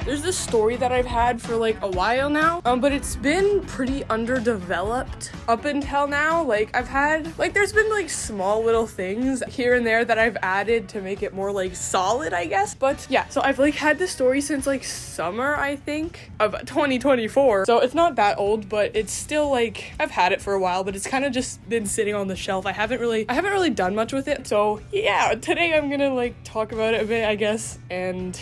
there's this story that I've had for like a while now, but it's been pretty underdeveloped up until now. Like I've had, like there's been like small little things here and there that I've added to make it more like solid, I guess. But yeah, so I've like had this story since like summer, I think, of 2024. So it's not that old, but it's still like, I've had it for a while, but it's kind of just been sitting on the shelf. I haven't really done much with it. So yeah, today I'm gonna like talk about it a bit, I guess, and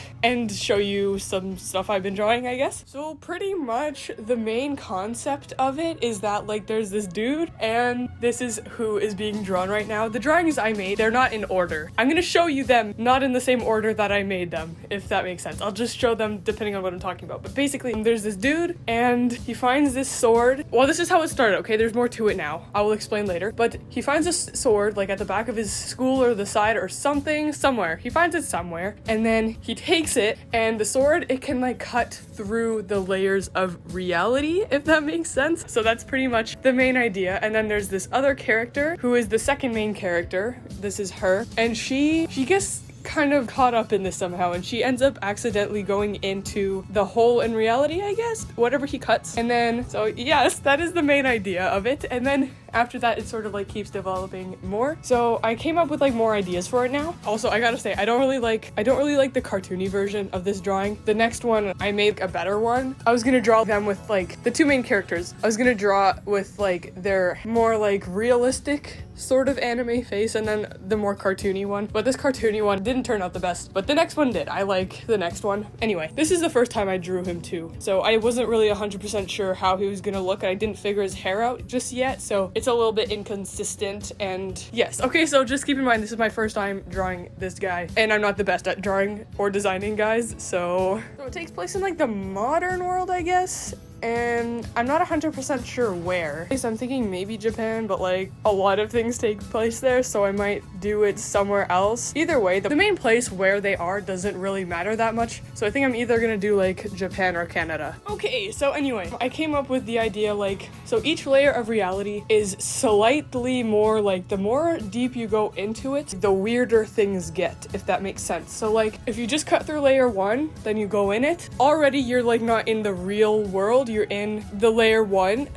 show you some stuff I've been drawing, I guess. So pretty much the main concept of it is that like there's this dude, and this is who is being drawn right now. The drawings I made, they're not in order. I'm gonna show you them not in the same order that I made them, if that makes sense. I'll just show them depending on what I'm talking about. But basically, there's this dude, and he finds this sword. Well, this is how it started, okay? There's more to it now. I will explain later. But he finds this sword, like at the back of his school or the side or something, somewhere. He finds it somewhere, and then he takes it, and the sword, it can like cut through the layers of reality, if that makes sense. So that's pretty much the main idea. And then there's this other character who is the second main character. This is her, and she gets kind of caught up in this somehow, and she ends up accidentally going into the hole in reality, I guess, whatever he cuts. And then, so yes, that is the main idea of it. And then after that, it sort of like keeps developing more. So I came up with like more ideas for it now. Also, I gotta say, I don't really like the cartoony version of this drawing. The next one, I made a better one. I was gonna draw them with like the two main characters. I was gonna draw with like their more like realistic sort of anime face, and then the more cartoony one. But this cartoony one didn't turn out the best, but the next one did. I like the next one. Anyway, this is the first time I drew him too, so I wasn't really 100% sure how he was gonna look. I didn't figure his hair out just yet, so it's a little bit inconsistent. And yes, okay, so just keep in mind, this is my first time drawing this guy, and I'm not the best at drawing or designing guys, so it takes place in like the modern world, I guess. And I'm not 100% sure where. So I'm thinking maybe Japan, but like a lot of things take place there, so I might do it somewhere else. Either way, the main place where they are doesn't really matter that much, so I think I'm either gonna do like Japan or Canada. Okay, so anyway, I came up with the idea like, so each layer of reality is slightly more like, the more deep you go into it, the weirder things get, if that makes sense. So like, if you just cut through layer 1, then you go in it, already you're like not in the real world, you're in the layer 1,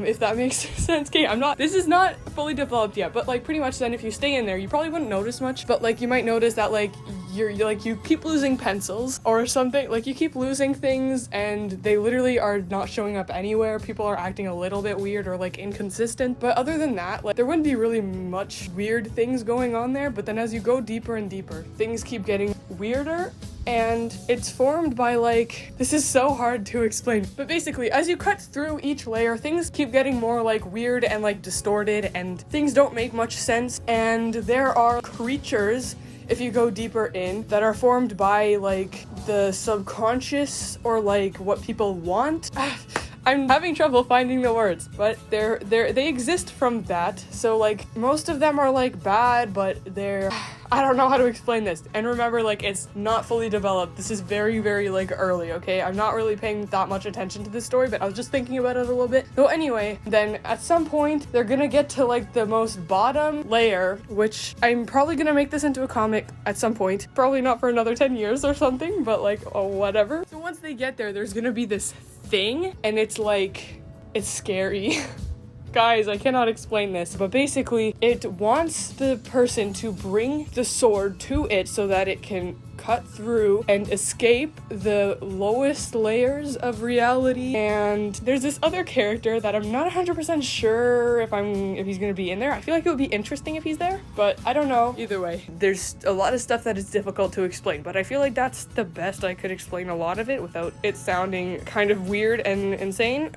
if that makes sense. Okay, this is not fully developed yet, but like pretty much then if you stay in there, you probably wouldn't notice much, but like you might notice that like you keep losing pencils or something, like you keep losing things and they literally are not showing up anywhere. People are acting a little bit weird or like inconsistent, but other than that, like there wouldn't be really much weird things going on there. But then as you go deeper and deeper, things keep getting weirder. And it's formed by like, this is so hard to explain, but basically as you cut through each layer, things keep getting more like weird and like distorted, and things don't make much sense. And there are creatures, if you go deeper in, that are formed by like the subconscious or like what people want. I'm having trouble finding the words, but they exist from that. So like most of them are like bad, but they're, I don't know how to explain this. And remember, like it's not fully developed. This is very, very like early, okay? I'm not really paying that much attention to this story, but I was just thinking about it a little bit. So anyway, then at some point they're gonna get to like the most bottom layer, which I'm probably gonna make this into a comic at some point. Probably not for another 10 years or something, but like, oh, whatever. So once they get there, there's gonna be this thing, and it's like, it's scary. Guys, I cannot explain this, but basically it wants the person to bring the sword to it so that it can cut through and escape the lowest layers of reality. And there's this other character that I'm not 100% sure if he's gonna be in there. I feel like it would be interesting if he's there, but I don't know. Either way, there's a lot of stuff that is difficult to explain, but I feel like that's the best I could explain a lot of it without it sounding kind of weird and insane.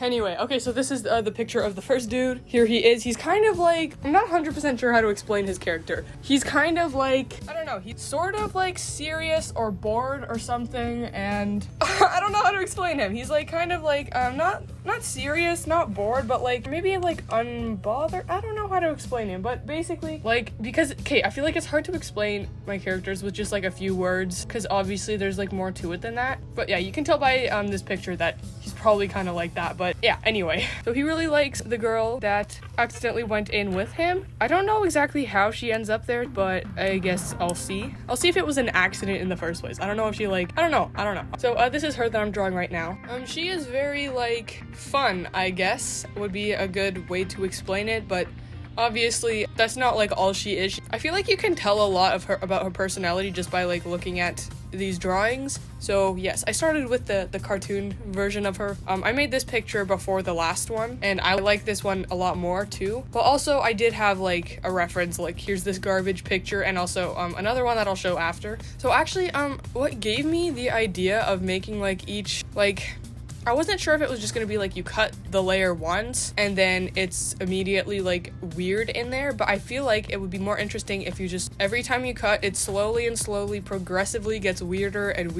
Anyway, okay, so this is the picture of the first dude. Here he is. He's kind of like, I'm not 100% sure how to explain his character. He's kind of like, I don't know, he's sort of like serious or bored or something, and I don't know how to explain him. He's like kind of like not serious, not bored, but like maybe like unbothered. I don't know how to explain him, but basically like, because okay, I feel like it's hard to explain my characters with just like a few words, because obviously there's like more to it than that. But yeah, you can tell by this picture that he's probably kind of like that, but yeah, anyway. So he really likes the girl that accidentally went in with him. I don't know exactly how she ends up there, but I guess I'll see. I'll see if it was an accident in the first place. I don't know if she like, I don't know. So this is her that I'm drawing right now. She is very like fun, I guess, would be a good way to explain it, but obviously that's not like all she is. I feel like you can tell a lot of her about her personality just by like looking at these drawings. So yes, I started with the cartoon version of her. I made this picture before the last one, and I like this one a lot more too. But also I did have like a reference, like here's this garbage picture, and also another one that I'll show after. So actually what gave me the idea of making like each, like, I wasn't sure if it was just gonna be like you cut the layer once and then it's immediately like weird in there, but I feel like it would be more interesting if you just, every time you cut, it slowly and slowly progressively gets weirder and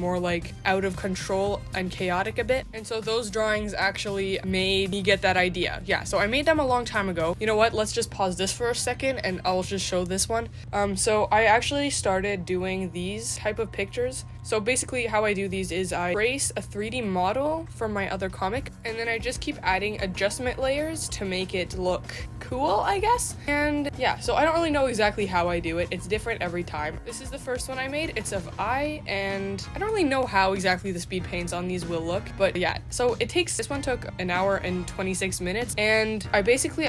more like out of control and chaotic a bit. And so those drawings actually made me get that idea. Yeah, so I made them a long time ago. You know what, let's just pause this for a second and I'll just show this one. So I actually started doing these type of pictures. So basically how I do these is I trace a 3D model from my other comic, and then I just keep adding adjustment layers to make it look cool, I guess. And yeah, so I don't really know exactly how I do it. It's different every time. This is the first one I made. It's of eye, and I don't really know how exactly the speed paints on these will look, but yeah. So this one took an hour and 26 minutes, and I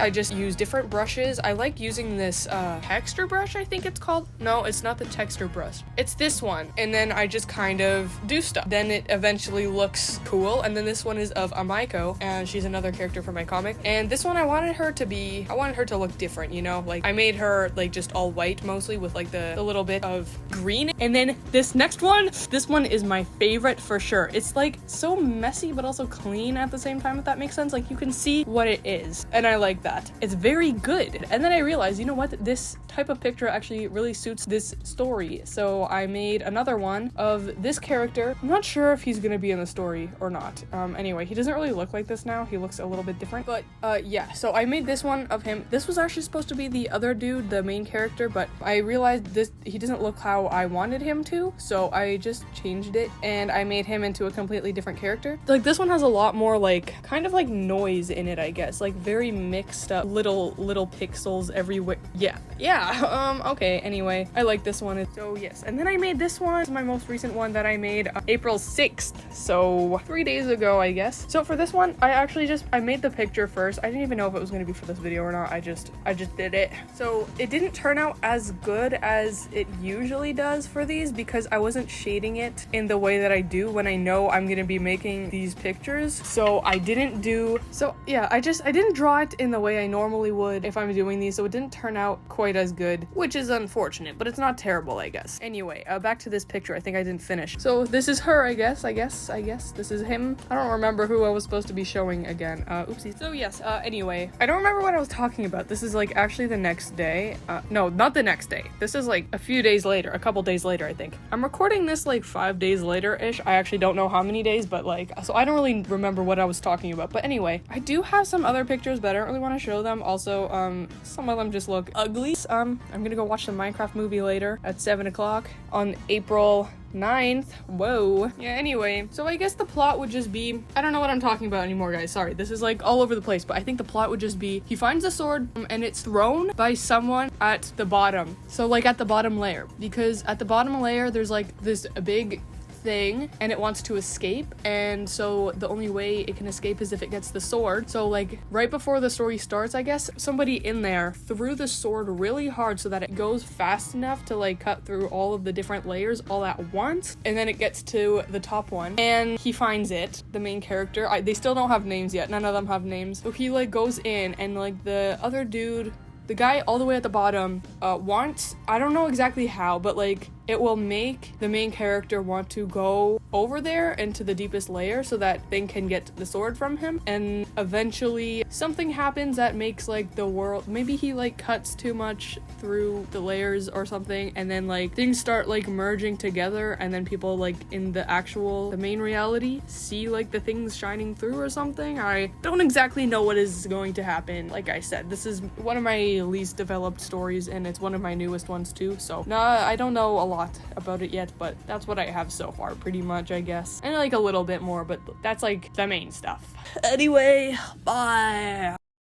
just use different brushes. I like using this texture brush, I think it's called. No, it's not the texture brush. It's this one, and then I just kind of do stuff. Then it eventually looks cool. And then this one is of Amaiko, and she's another character from my comic. And this one I wanted her to look different, you know? Like I made her like just all white mostly with like the little bit of green. And then this next one, this one is my favorite for sure. It's like so messy but also clean at the same time, if that makes sense. Like you can see what it is, and I like that. It's very good. And then I realized, you know what? This type of picture actually really suits this story. So I made another one of this character. I'm not sure if he's gonna be in the story or not. Anyway, he doesn't really look like this now. He looks a little bit different. But yeah, so I made this one of him. This was actually supposed to be the other dude, the main character, but I realized he doesn't look how I wanted him to, so I just changed it and I made him into a completely different character. Like this one has a lot more like kind of like noise in it, I guess, like very mixed up little pixels everywhere. Yeah, okay, anyway, I like this one. So yes, and then I made this one. This is my most recent one that I made April 6th, so 3 days ago, I guess. So for this one, I made the picture first. I didn't even know if it was going to be for this video or not. I just did it. So it didn't turn out as good as it usually does for these because I wasn't shading it in the way that I do when I know I'm going to be making these pictures. So I didn't draw it in the way I normally would if I'm doing these, so it didn't turn out quite as good, which is unfortunate, but it's not terrible, I guess. Anyway, back to this picture. I think I didn't finish. So this is her, I guess. This is him. I don't remember who I was supposed to be showing again. Oopsie. So yes, anyway, I don't remember what I was talking about. This is like actually the next day. No, not the next day. This is like a few days later, a couple days later, I think. I'm recording this like 5 days later-ish. I actually don't know how many days, but like, so I don't really remember what I was talking about. But anyway, I do have some other pictures, but I don't really want to show them. Also, some of them just look ugly. I'm gonna go watch the Minecraft movie later at 7 o'clock on April 9th. Whoa. Yeah, anyway, so I guess the plot would just be, I don't know what I'm talking about anymore, guys. Sorry, this is like all over the place, but I think the plot would just be he finds a sword and it's thrown by someone at the bottom. So like at the bottom layer, because at the bottom layer there's like this big thing and it wants to escape, and so the only way it can escape is if it gets the sword. So like right before the story starts, I guess, somebody in there threw the sword really hard so that it goes fast enough to like cut through all of the different layers all at once, and then it gets to the top one and he finds it, the main character. They still don't have names yet. None of them have names. So he like goes in, and like the other dude, the guy all the way at the bottom, wants, I don't know exactly how, but like it will make the main character want to go over there into the deepest layer so that thing can get the sword from him. And eventually something happens that makes like the world, maybe he like cuts too much through the layers or something, and then like things start like merging together, and then people like in the main reality see like the things shining through or something. I don't exactly know what is going to happen. Like I said, this is one of my my least developed stories, and it's one of my newest ones too. So I don't know a lot about it yet, but that's what I have so far, pretty much, I guess. And like a little bit more, but that's like the main stuff. Anyway, bye.